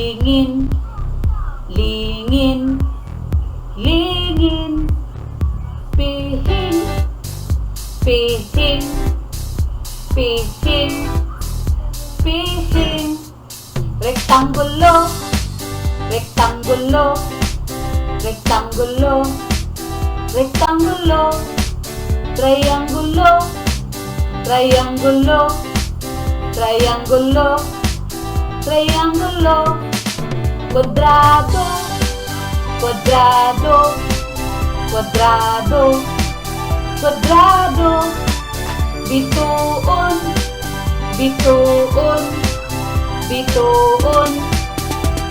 lingin, lingin, lingin, pihing, pihing, pihing, pihing, rektangulo, rektangulo, rektangulo, rektangulo, triangulo, triangulo, triangulo, triangulo, kuwadrado, kuwadrado, kuwadrado, kuwadrado, bituon, bituon, bituon,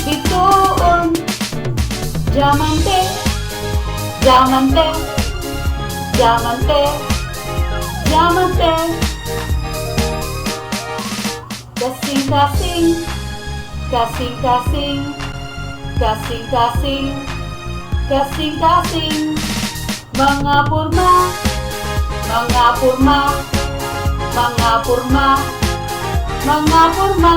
bituon, diamante, diamante, diamante, diamante, kasing-kasing, kasing-kasing, kasing-kasing, kasing-kasing, mga purma, mga purma, mga purma, mga purma.